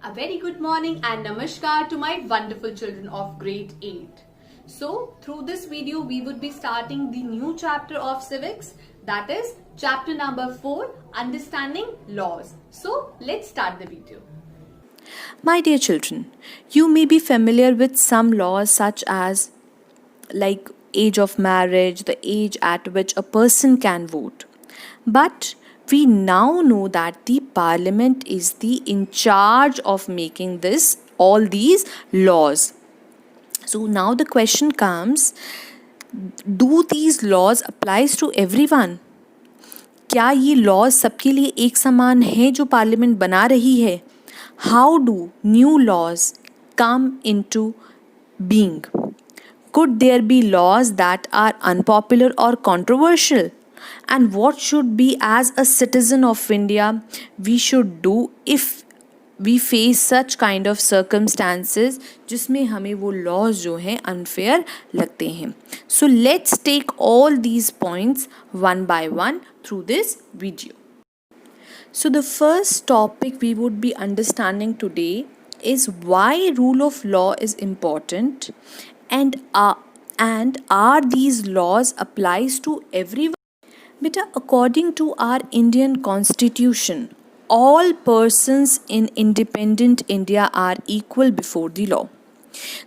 A very good morning and namaskar to my wonderful children of grade 8. So, through this video, we would be starting the new chapter of civics, that is chapter number 4, Understanding Laws. So, let's start the video. My dear children, you may be familiar with some laws such as like age of marriage, the age at which a person can vote. But we now know that the parliament is the in charge of making all these laws. So now the question comes, do these laws applies to everyone? क्या ये laws सबके लिए एक समान है जो parliament बना रही है? How do new laws come into being? Could there be laws that are unpopular or controversial? And what should be, as a citizen of India, we should do if we face such kind of circumstances जिसमें हमें वो laws जो हैं unfair लगते हैं. So let's take all these points one by one through this video. So the first topic we would be understanding today is why rule of law is important and are these laws applies to everyone? Beta, according to our Indian constitution, all persons in independent India are equal before the law.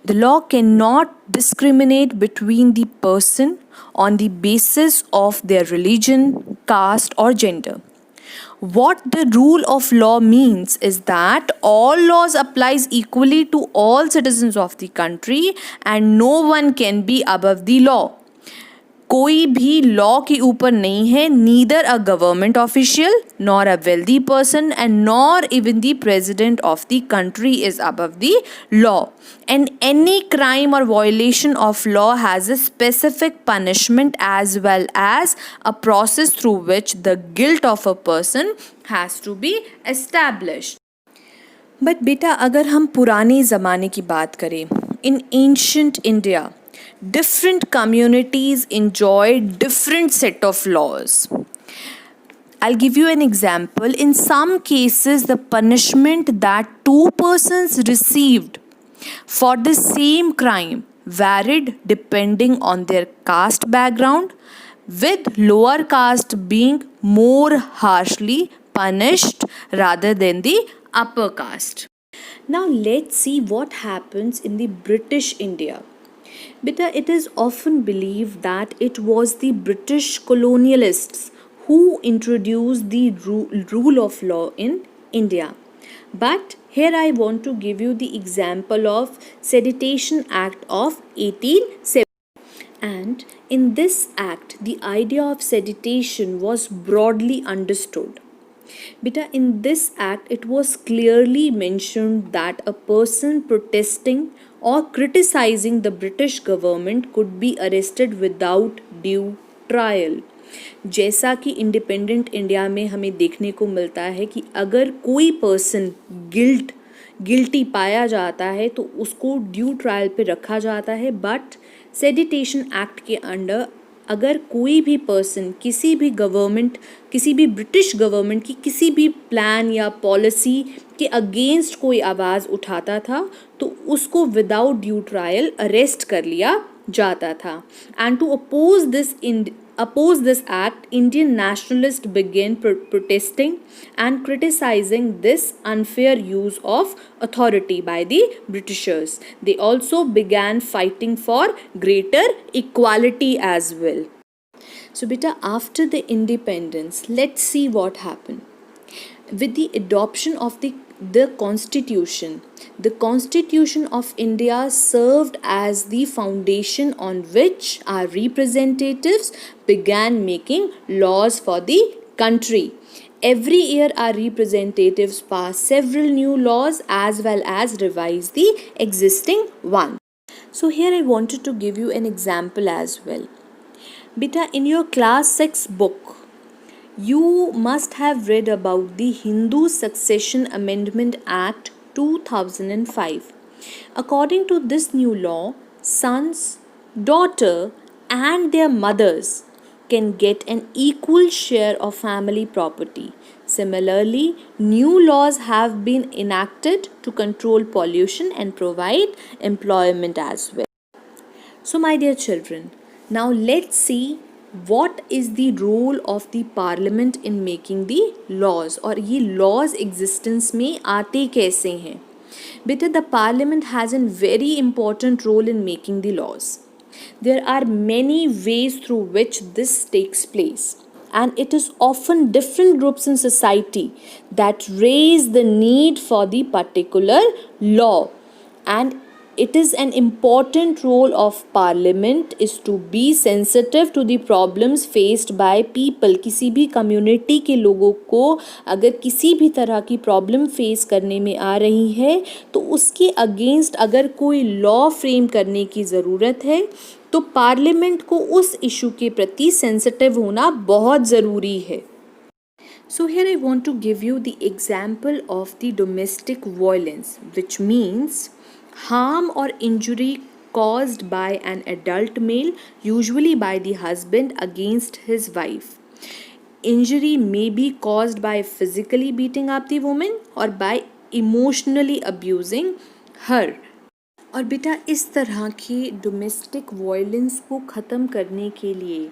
The law cannot discriminate between the person on the basis of their religion, caste or gender. What the rule of law means is that all laws applies equally to all citizens of the country and no one can be above the law. कोई भी law के ऊपर नहीं है, neither a government official nor a wealthy person and nor even the president of the country is above the law. And any crime or violation of law has a specific punishment as well as a process through which the guilt of a person has to be established. But बेटा, अगर हम पुराने ज़माने की बात करें, in ancient India, different communities enjoyed different set of laws. I'll give you an example. In some cases, the punishment that two persons received for the same crime varied depending on their caste background, with lower caste being more harshly punished rather than the upper caste. Now let's see what happens in the British India. Beta, it is often believed that it was the British colonialists who introduced the rule of law in India. But here I want to give you the example of Sedition Act of 1870. And in this act, the idea of sedition was broadly understood. Beta, in this act, it was clearly mentioned that a person protesting or criticizing the British government could be arrested without due trial. जैसा कि independent India में हमें देखने को मिलता है कि अगर कोई पर्सन गिल्टी पाया जाता है तो उसको ड्यू ट्रायल पे रखा जाता है. बट सेडिशन एक्ट के अंडर अगर कोई भी पर्सन किसी भी ब्रिटिश गवर्नमेंट की किसी भी प्लान या पॉलिसी के अगेंस्ट कोई आवाज़ उठाता था तो उसको विदाउट ड्यू ट्रायल अरेस्ट कर लिया जाता था. And to oppose this act, Indian nationalists began protesting and criticizing this unfair use of authority by the Britishers. They also began fighting for greater equality as well. So beta, after the independence, let's see what happened. With the adoption of the Constitution, the Constitution of India served as the foundation on which our representatives began making laws for the country. Every year our representatives pass several new laws as well as revise the existing one. So here I wanted to give you an example as well. Beta, in your class 6 book, you must have read about the Hindu Succession Amendment Act 2005. According to this new law, sons, daughter and their mothers can get an equal share of family property Similarly, new laws have been enacted to control pollution and provide employment as well. So, my dear children, now let's see what is the role of the parliament in making the laws, और ये laws existence में आते कैसे हैं. Beta, the parliament has a very important role in making the laws. There are many ways through which this takes place, and it is often different groups in society that raise the need for the particular law. And it is an important role of parliament is to be sensitive to the problems faced by people. किसी भी community के लोगों को अगर किसी भी तरह की problem face करने में आ रही है तो उसके against अगर कोई law frame करने की ज़रूरत है तो पार्लियामेंट को उस इशू के प्रति सेंसिटिव होना बहुत ज़रूरी है. So here I want to give you the example of the domestic violence, which means harm or injury caused by an adult male, usually by the husband, against his wife. Injury may be caused by physically beating up the woman or by emotionally abusing her. और बेटा इस तरह की domestic violence को ख़त्म करने के लिए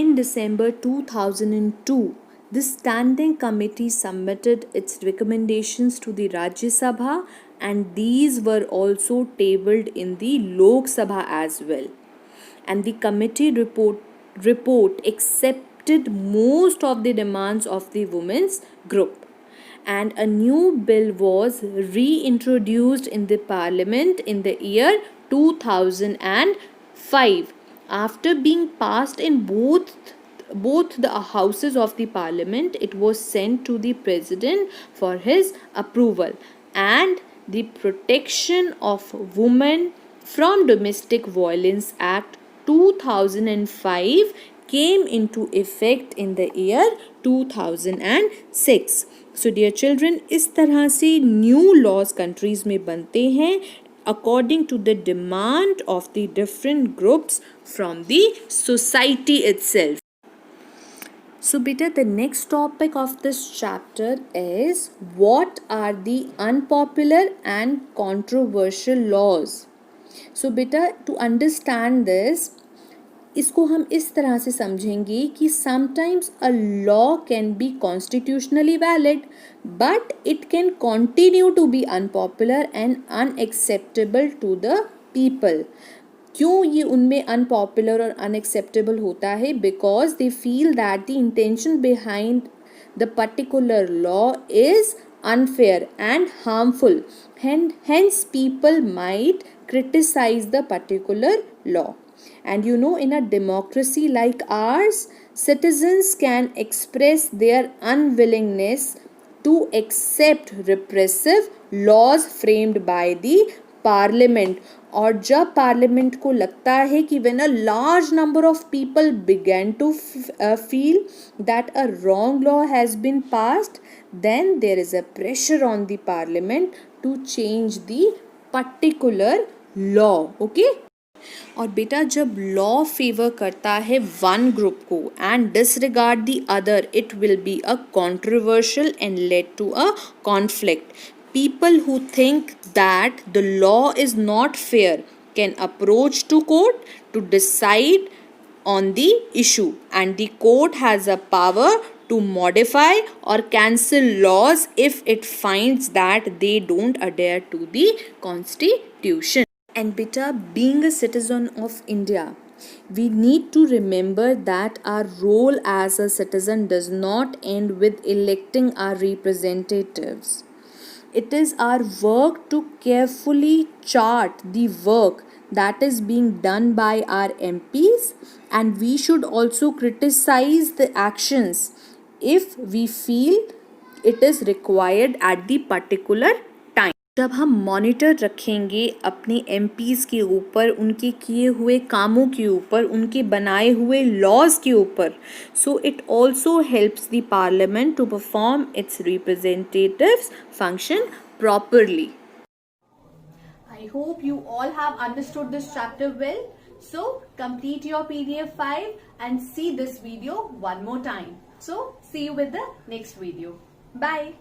in December 2002, the Standing Committee submitted its recommendations to the Rajya Sabha, and these were also tabled in the Lok Sabha as well. And the committee report accepted most of the demands of the women's group. And a new bill was reintroduced in the parliament in the year 2005. After being passed in both the houses of the parliament, it was sent to the president for his approval. And the Protection of Women from Domestic Violence Act 2005 came into effect in the year 2006. So dear children, इस तरह से new laws countries में बनते हैं according to the demand of the different groups from the society itself. So beta, the next topic of this chapter is what are the unpopular and controversial laws. So beta, to understand this, इसको हम इस तरह से समझेंगे कि sometimes a law can be constitutionally valid but it can continue to be unpopular and unacceptable to the people. क्यों ये उनमें unpopular और unacceptable होता है? Because they feel that the intention behind the particular law is unfair and harmful. Hence people might criticize the particular law. And you know, in a democracy like ours, citizens can express their unwillingness to accept repressive laws framed by the parliament. और जब parliament को लगता है कि when a large number of people began to feel that a wrong law has been passed, then there is a pressure on the parliament to change the particular law. Okay? और बेटा जब law favour करता है one group को and disregard the other, it will be a controversial and led to a conflict. People who think that the law is not fair can approach to court to decide on the issue, and the court has a power to modify or cancel laws if it finds that they don't adhere to the constitution. And beta, being a citizen of India, we need to remember that our role as a citizen does not end with electing our representatives. It is our work to carefully chart the work that is being done by our MPs, and we should also criticize the actions if we feel it is required at the particular time. जब हम monitor रखेंगे अपने MPs के ऊपर, उनके किए हुए कामों के ऊपर, उनके बनाए हुए लॉज के ऊपर, so it also helps the parliament to perform its representatives function properly. I hope you all have understood this chapter well. So complete your PDF 5 and see this video one more time. So see you with the next video. Bye.